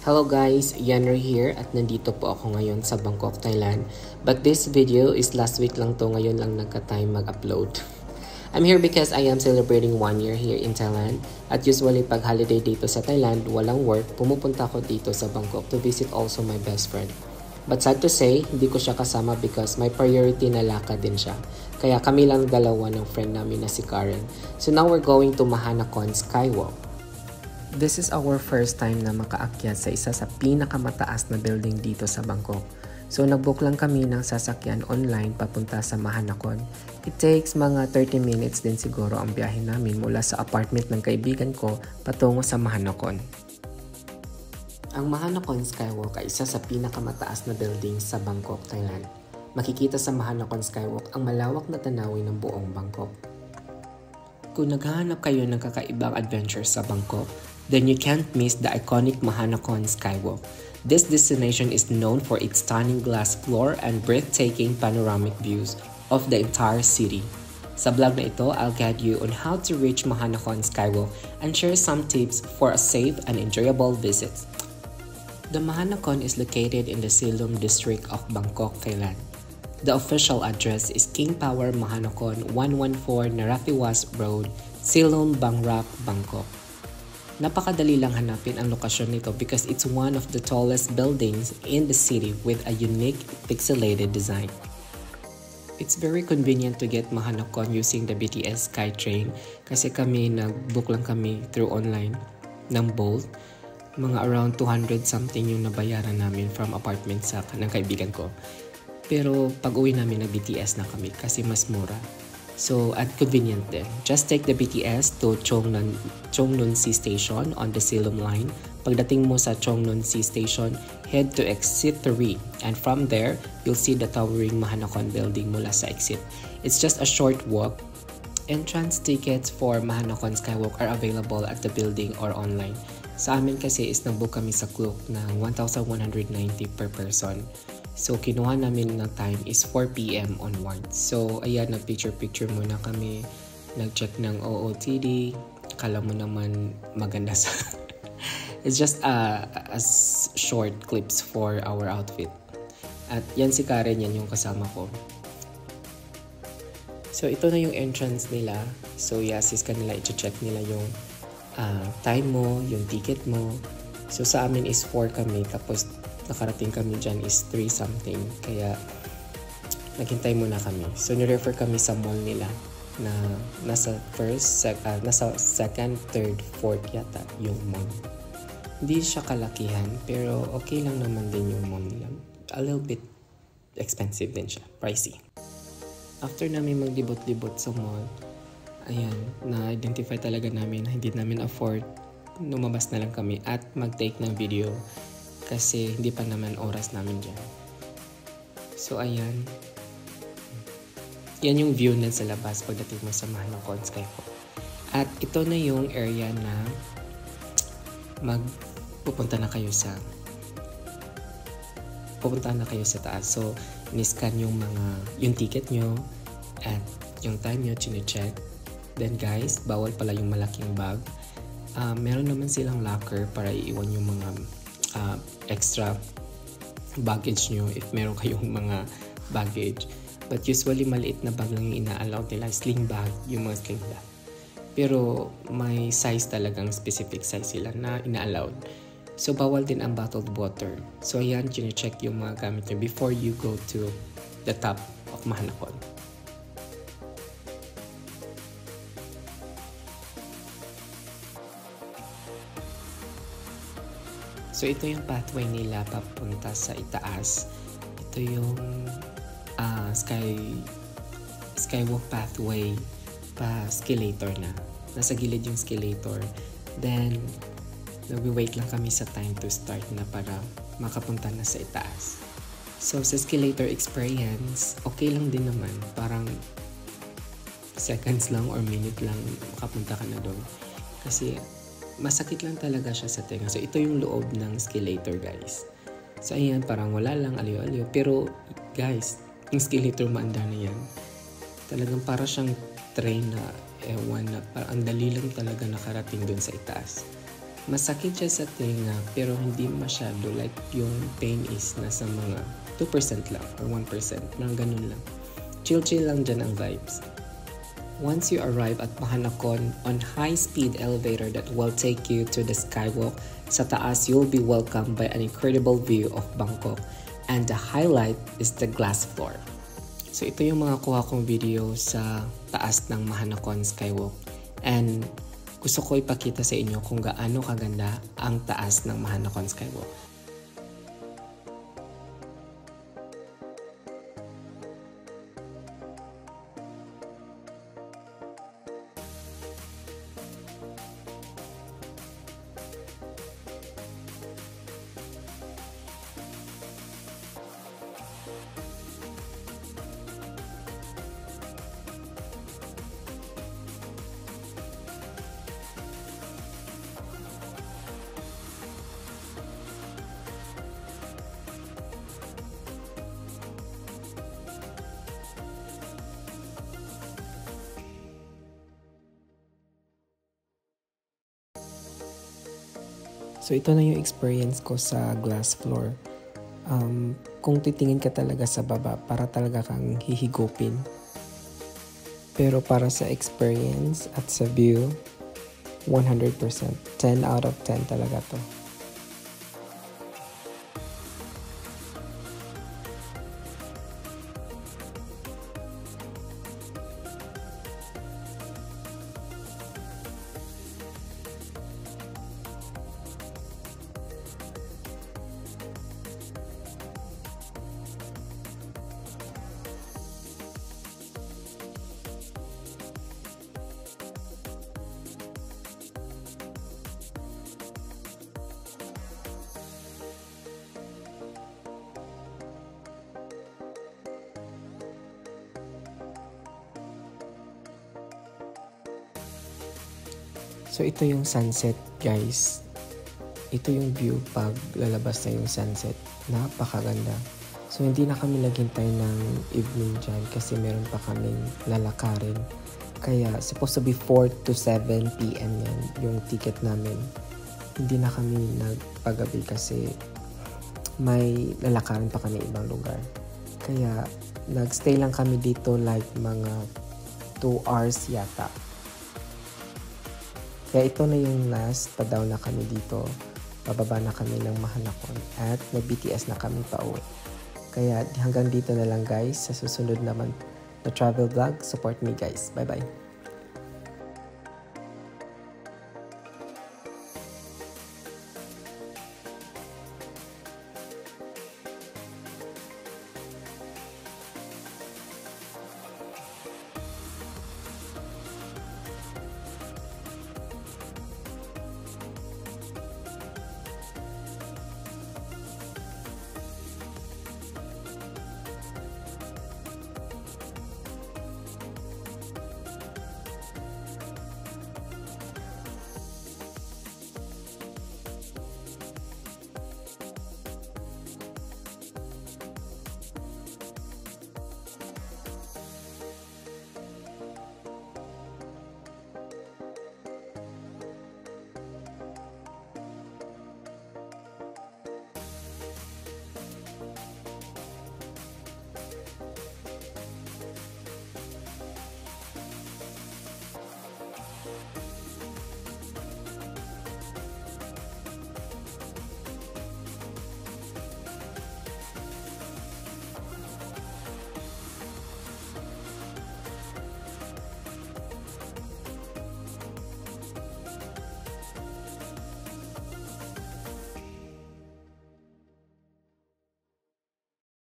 Hello guys, Yanri here at nandito po ako ngayon sa Bangkok, Thailand. But this video is last week lang to, ngayon lang nagka-time mag-upload. I'm here because I am celebrating 1 year here in Thailand. At usually pag holiday dito sa Thailand, walang work, pumupunta ako dito sa Bangkok to visit also my best friend. But sad to say, hindi ko siya kasama because my priority na lakad din siya. Kaya kami lang dalawa ng friend namin na si Karen. So now we're going to Mahanakhon Skywalk. This is our first time na makaakyat sa isa sa pinakamataas na building dito sa Bangkok. So nagbook lang kami ng sasakyan online papunta sa Mahanakhon. It takes mga 30 minutes din siguro ang biyahe namin mula sa apartment ng kaibigan ko patungo sa Mahanakhon. Ang Mahanakhon Skywalk ay isa sa pinakamataas na building sa Bangkok, Thailand. Makikita sa Mahanakhon Skywalk ang malawak na tanawin ng buong Bangkok. Kung naghahanap kayo ng kakaibang adventure sa Bangkok, then you can't miss the iconic Mahanakhon Skywalk. This destination is known for its stunning glass floor and breathtaking panoramic views of the entire city. Sa vlog na ito, I'll guide you on how to reach Mahanakhon Skywalk and share some tips for a safe and enjoyable visit. The Mahanakhon is located in the Silom district of Bangkok, Thailand. The official address is King Power Mahanakhon 114 Narathiwas Road, Silom, Bang Rak, Bangkok. Napakadali lang hanapin ang lokasyon nito because it's one of the tallest buildings in the city with a unique pixelated design. It's very convenient to get Mahanakhon using the BTS SkyTrain kasi kami nag-book lang kami through online ng Bolt. Mga around 200 something yung nabayaran namin from apartment sa ng kaibigan ko. Pero pag uwi namin nag-BTS na kami kasi mas mura. So, at convenient din. Just take the BTS to Chongnun C Station on the Silom line. Pagdating mo sa Chongnun C Station, head to exit 3. And from there, you'll see the towering Mahanakhon building mula sa exit. It's just a short walk. Entrance tickets for Mahanakhon Skywalk are available at the building or online. Sa amin kasi is nag-book kami sa Klook ng 1,190 per person. So, kinuha namin ng time is 4 p.m. onwards. So, ayan, nag-picture-picture muna kami. Nag-check ng OOTD. Kala mo naman maganda sa... It's just a short clips for our outfit. At yan si Karen, yan yung kasama ko. So, ito na yung entrance nila. So, yasis ka nila, i-check nila yung time mo, yung ticket mo. So, sa amin is 4 kami. Tapos, nakarating kami dyan is 3 something. Kaya, naghintay muna kami. So, nirefer kami sa mall nila na nasa nasa second, third, fourth yata yung mall. Hindi siya kalakihan, pero okay lang naman din yung mall nila. A little bit expensive din siya. Pricey. After namin maglibot-libot sa mall, ayan, na-identify talaga namin na hindi namin afford. Lumabas na lang kami at mag-take ng video. Kasi hindi pa naman oras namin dyan. So, ayan. Yan yung view na sa labas pagdating mo sa Mahanakhon Skywalk. At ito na yung area na pupunta na kayo sa taas. So, in-scan yung ticket nyo at yung time nyo, chine-check. Then guys, bawal pala yung malaking bag. Meron naman silang locker para iiwan yung mga extra baggage nyo if meron kayong mga baggage. But usually maliit na bag lang yung ina-allow nila, sling bag, yung mga sling bag. Pero may size talagang specific size sila na ina-allowed. So bawal din ang bottled water. So ayan, chine-check yung mga gamit nyo before you go to the top of Mahanakhon. So, ito yung pathway nila papunta sa itaas. Ito yung skywalk pathway pa escalator na. Nasa gilid yung escalator. Then, nag-wait lang kami sa time to start na para makapunta na sa itaas. So, sa escalator experience, okay lang din naman. Parang seconds lang or minute lang makapunta ka na doon. Kasi, masakit lang talaga siya sa tenga. So, ito yung loob ng escalator, guys. So, ayan, parang wala lang, aliw-aliw. Pero, guys, yung escalator maanda na yan. Talagang para siyang train na, ewan na, parang ang dali lang talaga nakarating dun sa itaas. Masakit siya sa tenga pero hindi masyado, like yung pain is nasa mga 2% lang or 1%, mga ganun lang. Chill lang dyan ang vibes. Once you arrive at Mahanakon on high-speed elevator that will take you to the skywalk, sa taas you'll be welcomed by an incredible view of Bangkok, and the highlight is the glass floor. So ito yung mga kuha kong video sa taas ng Mahanakon Skywalk, and gusto ko ipakita sa inyo kung gaano kaganda ang taas ng Mahanakon Skywalk. So ito na yung experience ko sa glass floor. Kung titingin ka talaga sa baba, para talaga kang hihigupin. Pero para sa experience at sa view, 100%. 10 out of 10 talaga to. So ito yung sunset, guys. Ito yung view pag lalabas na yung sunset. Napakaganda. So hindi na kami naghintay ng evening dyan kasi meron pa kaming lalakarin. Kaya supposed to be 4 to 7 p.m. yan yung ticket namin. Hindi na kami nagpagabi kasi may lalakarin pa kami ibang lugar. Kaya nagstay lang kami dito like mga 2 hours yata. Kaya ito na yung last, pa-down na kami dito. Bababa na kami ng Mahanakon at nag-BTS na kami pa uwi. Kaya hanggang dito na lang guys. Sa susunod naman na travel vlog, support me guys. Bye bye!